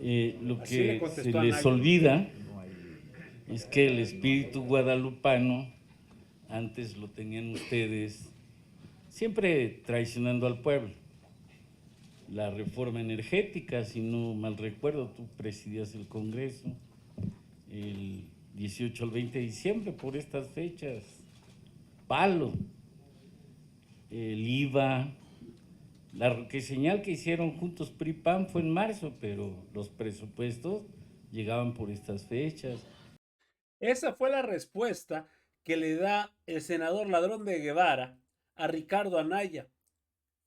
Lo que se les olvida es que el espíritu guadalupano antes lo tenían ustedes siempre traicionando al pueblo. La reforma energética, si no mal recuerdo, tú presidías el Congreso el 18 al 20 de diciembre por estas fechas. Palo, el IVA, la señal que hicieron juntos PRI-PAN fue en marzo, pero los presupuestos llegaban por estas fechas. Esa fue la respuesta que le da el senador Ladrón de Guevara a Ricardo Anaya,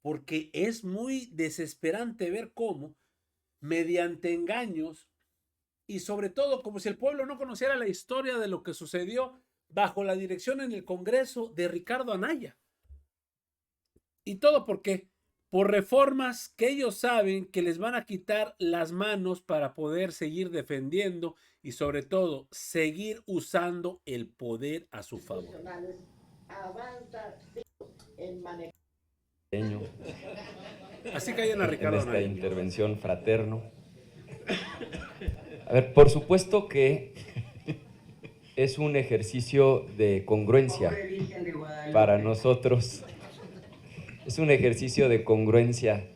porque es muy desesperante ver cómo, mediante engaños, y sobre todo como si el pueblo no conociera la historia de lo que sucedió bajo la dirección en el Congreso de Ricardo Anaya. ¿Y todo por qué? Por reformas que ellos saben que les van a quitar las manos para poder seguir defendiendo y sobre todo seguir usando el poder a su favor. Así callan a Ricardo en esta Anaya. Intervención fraterno. A ver, por supuesto que es un ejercicio de congruencia para nosotros. Es un ejercicio de congruencia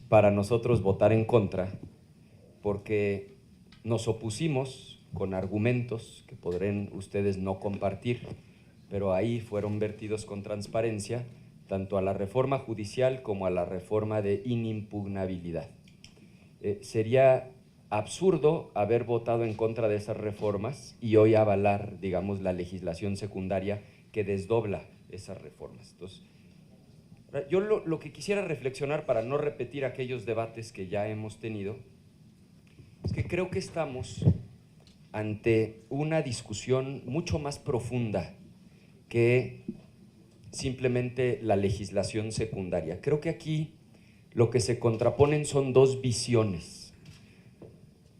para nosotros votar en contra, porque nos opusimos con argumentos que podrán ustedes no compartir, pero ahí fueron vertidos con transparencia tanto a la reforma judicial como a la reforma de inimpugnabilidad. Sería absurdo haber votado en contra de esas reformas y hoy avalar, digamos, la legislación secundaria que desdobla esas reformas. Entonces, yo lo que quisiera reflexionar para no repetir aquellos debates que ya hemos tenido es que creo que estamos ante una discusión mucho más profunda que simplemente la legislación secundaria. Creo que aquí lo que se contraponen son dos visiones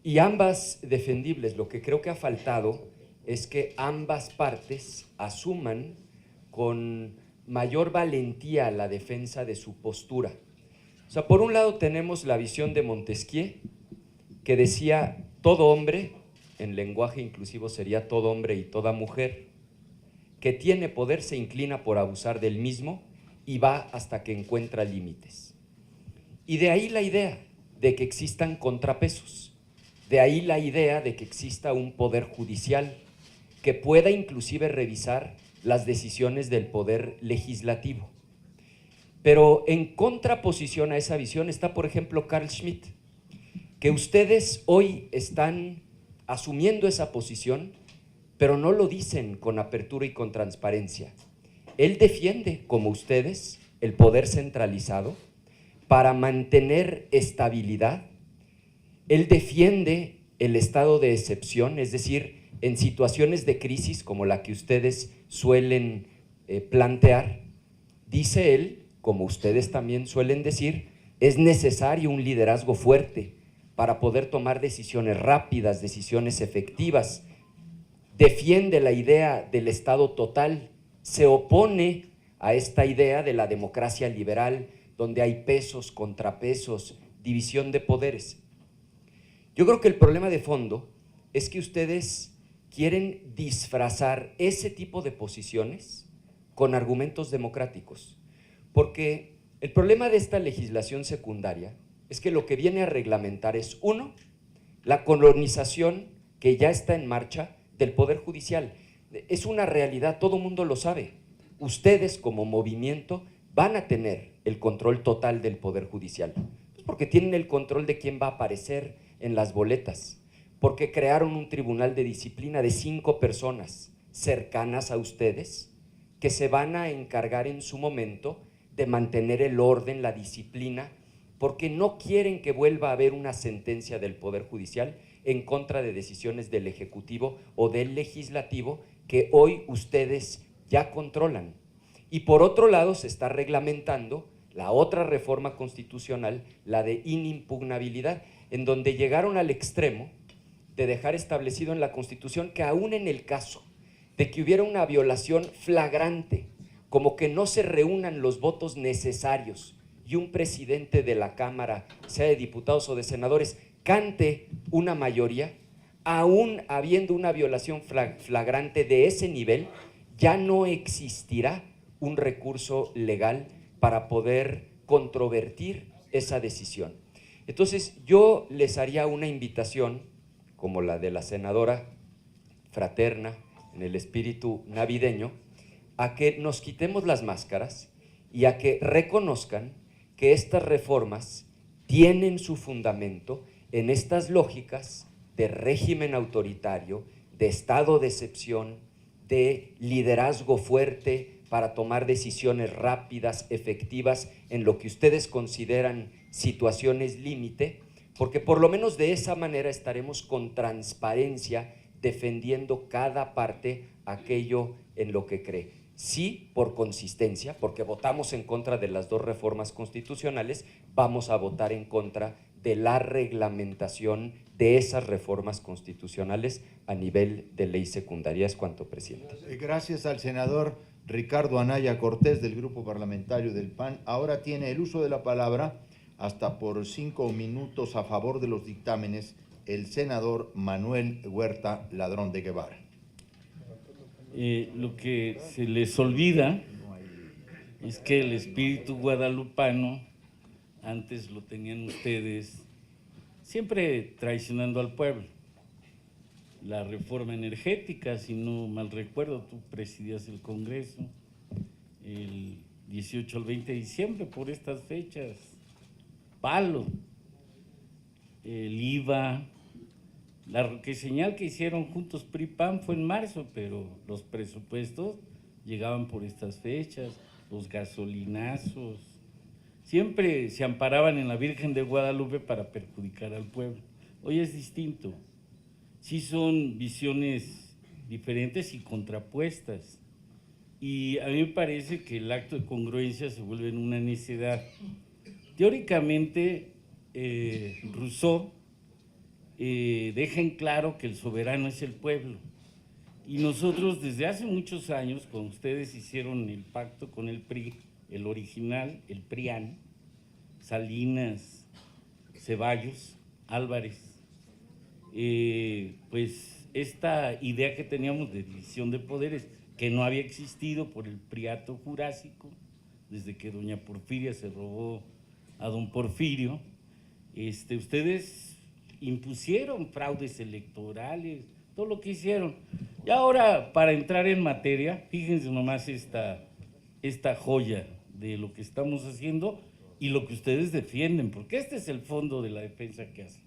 y ambas defendibles. Lo que creo que ha faltado es que ambas partes asuman con mayor valentía la defensa de su postura. O sea, por un lado tenemos la visión de Montesquieu, que decía todo hombre, en lenguaje inclusivo sería todo hombre y toda mujer, que tiene poder se inclina por abusar del mismo y va hasta que encuentra límites. Y de ahí la idea de que existan contrapesos, de ahí la idea de que exista un poder judicial que pueda inclusive revisar las decisiones del poder legislativo. Pero en contraposición a esa visión está, por ejemplo, Carl Schmitt, que ustedes hoy están asumiendo esa posición, pero no lo dicen con apertura y con transparencia. Él defiende, como ustedes, el poder centralizado para mantener estabilidad. Él defiende el estado de excepción, es decir, en situaciones de crisis como la que ustedes suelen plantear, dice él, como ustedes también suelen decir, es necesario un liderazgo fuerte para poder tomar decisiones rápidas, decisiones efectivas. Defiende la idea del Estado total, se opone a esta idea de la democracia liberal, donde hay pesos, contrapesos, división de poderes. Yo creo que el problema de fondo es que ustedes quieren disfrazar ese tipo de posiciones con argumentos democráticos, porque el problema de esta legislación secundaria es que lo que viene a reglamentar es, uno, la colonización que ya está en marcha del Poder Judicial. Es una realidad, todo mundo lo sabe. Ustedes como movimiento van a tener el control total del Poder Judicial, pues porque tienen el control de quién va a aparecer en las boletas, porque crearon un tribunal de disciplina de 5 personas cercanas a ustedes que se van a encargar en su momento de mantener el orden, la disciplina, porque no quieren que vuelva a haber una sentencia del Poder Judicial en contra de decisiones del Ejecutivo o del Legislativo que hoy ustedes ya controlan. Y por otro lado se está reglamentando la otra reforma constitucional, la de inimpugnabilidad, en donde llegaron al extremo de dejar establecido en la Constitución que aún en el caso de que hubiera una violación flagrante, como que no se reúnan los votos necesarios y un presidente de la Cámara, sea de diputados o de senadores, cante una mayoría, aún habiendo una violación flagrante de ese nivel, ya no existirá un recurso legal para poder controvertir esa decisión. Entonces, yo les haría una invitación, como la de la senadora, fraterna, en el espíritu navideño, a que nos quitemos las máscaras y a que reconozcan que estas reformas tienen su fundamento en estas lógicas de régimen autoritario, de estado de excepción, de liderazgo fuerte para tomar decisiones rápidas, efectivas, en lo que ustedes consideran situaciones límite, porque por lo menos de esa manera estaremos con transparencia defendiendo cada parte aquello en lo que cree. Sí, por consistencia, porque votamos en contra de las dos reformas constitucionales, vamos a votar en contra de la reglamentación de esas reformas constitucionales a nivel de ley secundaria. Es cuanto, presidente. Gracias al senador Ricardo Anaya Cortés del Grupo Parlamentario del PAN. Ahora tiene el uso de la palabra hasta por 5 minutos a favor de los dictámenes el senador Manuel Huerta Ladrón de Guevara. Lo que se les olvida es que el espíritu guadalupano, antes lo tenían ustedes, siempre traicionando al pueblo. La reforma energética, si no mal recuerdo, tú presidías el Congreso, el 18 al 20 de diciembre, por estas fechas, palo, el IVA, la señal que hicieron juntos PRI-PAN fue en marzo, pero los presupuestos llegaban por estas fechas, los gasolinazos, siempre se amparaban en la Virgen de Guadalupe para perjudicar al pueblo. Hoy es distinto, sí son visiones diferentes y contrapuestas, y a mí me parece que el acto de congruencia se vuelve en una necedad. Teóricamente, Rousseau deja en claro que el soberano es el pueblo, y nosotros desde hace muchos años, cuando ustedes hicieron el pacto con el PRI, el original, el PRIAN, Salinas, Ceballos, Álvarez, pues esta idea que teníamos de división de poderes, que no había existido por el Priato Jurásico, desde que doña Porfiria se robó a don Porfirio, ustedes impusieron fraudes electorales, todo lo que hicieron. Y ahora, para entrar en materia, fíjense nomás esta joya de lo que estamos haciendo y lo que ustedes defienden, porque este es el fondo de la defensa que hacen.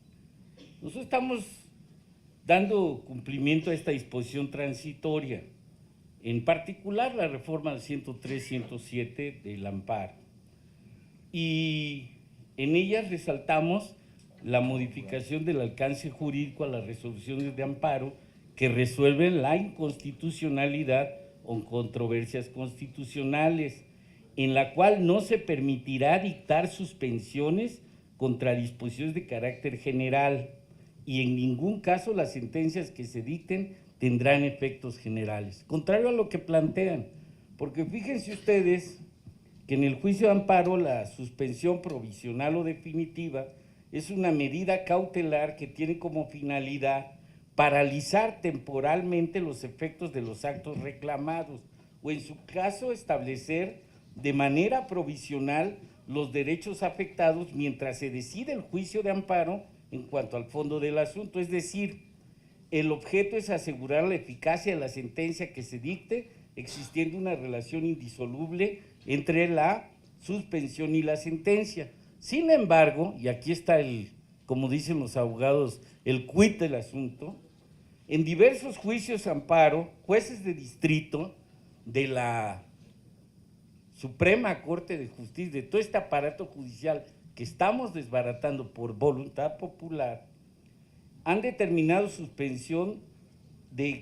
Nosotros estamos dando cumplimiento a esta disposición transitoria, en particular la reforma del 103-107 del amparo. Y en ellas resaltamos la modificación del alcance jurídico a las resoluciones de amparo que resuelven la inconstitucionalidad o controversias constitucionales, en la cual no se permitirá dictar suspensiones contra disposiciones de carácter general, y en ningún caso las sentencias que se dicten tendrán efectos generales, contrario a lo que plantean, porque fíjense ustedes que en el juicio de amparo la suspensión provisional o definitiva es una medida cautelar que tiene como finalidad paralizar temporalmente los efectos de los actos reclamados, o en su caso establecer de manera provisional los derechos afectados mientras se decide el juicio de amparo en cuanto al fondo del asunto. Es decir, el objeto es asegurar la eficacia de la sentencia que se dicte, existiendo una relación indisoluble entre la suspensión y la sentencia. Sin embargo, y aquí está como dicen los abogados, el quid del asunto, en diversos juicios amparo, jueces de distrito de la Suprema Corte de Justicia, de todo este aparato judicial que estamos desbaratando por voluntad popular, han determinado suspensión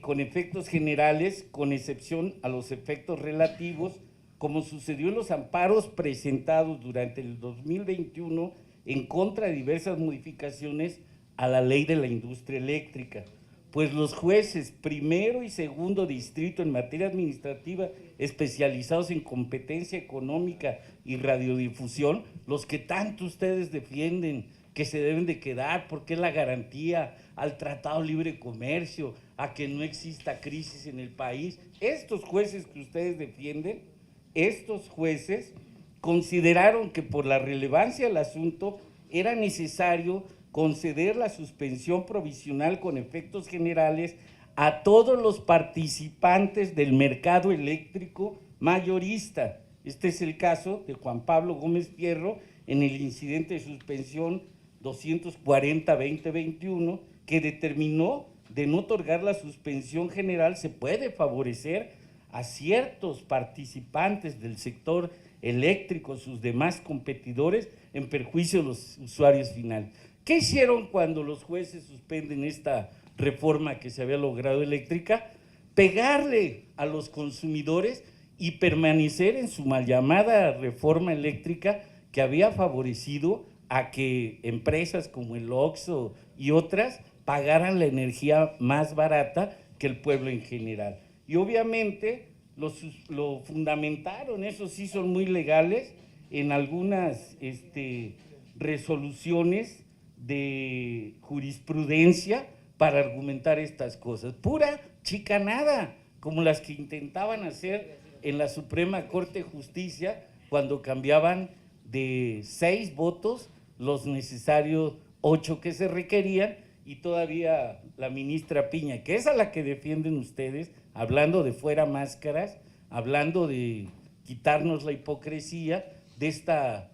con efectos generales, con excepción a los efectos relativos, como sucedió en los amparos presentados durante el 2021 en contra de diversas modificaciones a la ley de la industria eléctrica, pues los jueces primero y segundo distrito en materia administrativa especializados en competencia económica y radiodifusión, los que tanto ustedes defienden que se deben de quedar porque es la garantía al Tratado de Libre Comercio, a que no exista crisis en el país. Estos jueces que ustedes defienden, estos jueces consideraron que por la relevancia del asunto era necesario conceder la suspensión provisional con efectos generales a todos los participantes del mercado eléctrico mayorista. Este es el caso de Juan Pablo Gómez Fierro en el incidente de suspensión 240-2021, que determinó de no otorgar la suspensión general. Se puede favorecer a ciertos participantes del sector eléctrico, sus demás competidores, en perjuicio de los usuarios finales. ¿Qué hicieron cuando los jueces suspenden esta reforma que se había logrado eléctrica? Pegarle a los consumidores y permanecer en su mal llamada reforma eléctrica, que había favorecido a que empresas como el Oxxo y otras pagaran la energía más barata que el pueblo en general. Y obviamente lo fundamentaron, eso sí son muy legales, en algunas resoluciones de jurisprudencia para argumentar estas cosas. Pura chicanada, como las que intentaban hacer en la Suprema Corte de Justicia cuando cambiaban de 6 votos los necesarios 8 que se requerían, y todavía la ministra Piña, que es a la que defienden ustedes, hablando de fuera máscaras, hablando de quitarnos la hipocresía de esta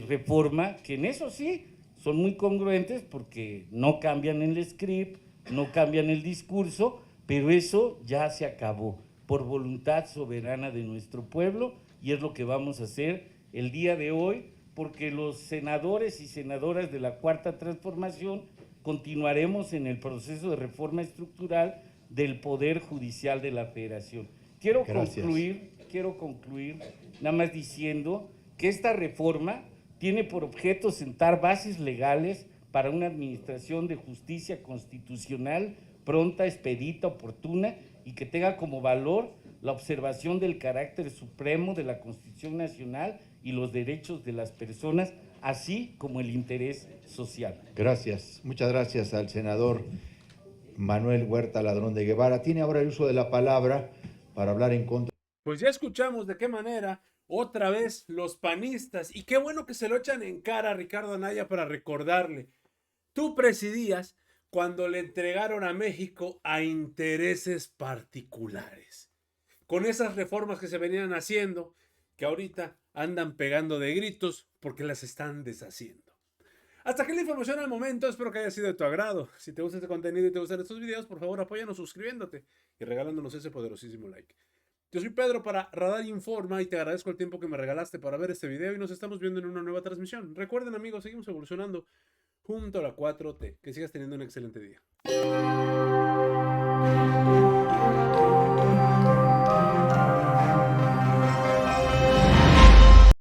reforma, que en eso sí son muy congruentes porque no cambian el script, no cambian el discurso, pero eso ya se acabó por voluntad soberana de nuestro pueblo, y es lo que vamos a hacer el día de hoy, porque los senadores y senadoras de la Cuarta Transformación continuaremos en el proceso de reforma estructural del Poder Judicial de la Federación. Quiero concluir nada más diciendo que esta reforma tiene por objeto sentar bases legales para una administración de justicia constitucional pronta, expedita, oportuna, y que tenga como valor la observación del carácter supremo de la Constitución Nacional y los derechos de las personas, así como el interés social. Gracias, muchas gracias al senador Manuel Huerta Ladrón de Guevara. Tiene ahora el uso de la palabra para hablar en contra. Pues ya escuchamos de qué manera otra vez los panistas, y qué bueno que se lo echan en cara a Ricardo Anaya para recordarle: tú presidías cuando le entregaron a México a intereses particulares, con esas reformas que se venían haciendo, que ahorita andan pegando de gritos porque las están deshaciendo. Hasta aquí la información al momento, espero que haya sido de tu agrado. Si te gusta este contenido y te gustan estos videos, por favor apóyanos suscribiéndote y regalándonos ese poderosísimo like. Yo soy Pedro para Radar Informa y te agradezco el tiempo que me regalaste para ver este video, y nos estamos viendo en una nueva transmisión. Recuerden, amigos, seguimos evolucionando junto a la 4T. Que sigas teniendo un excelente día.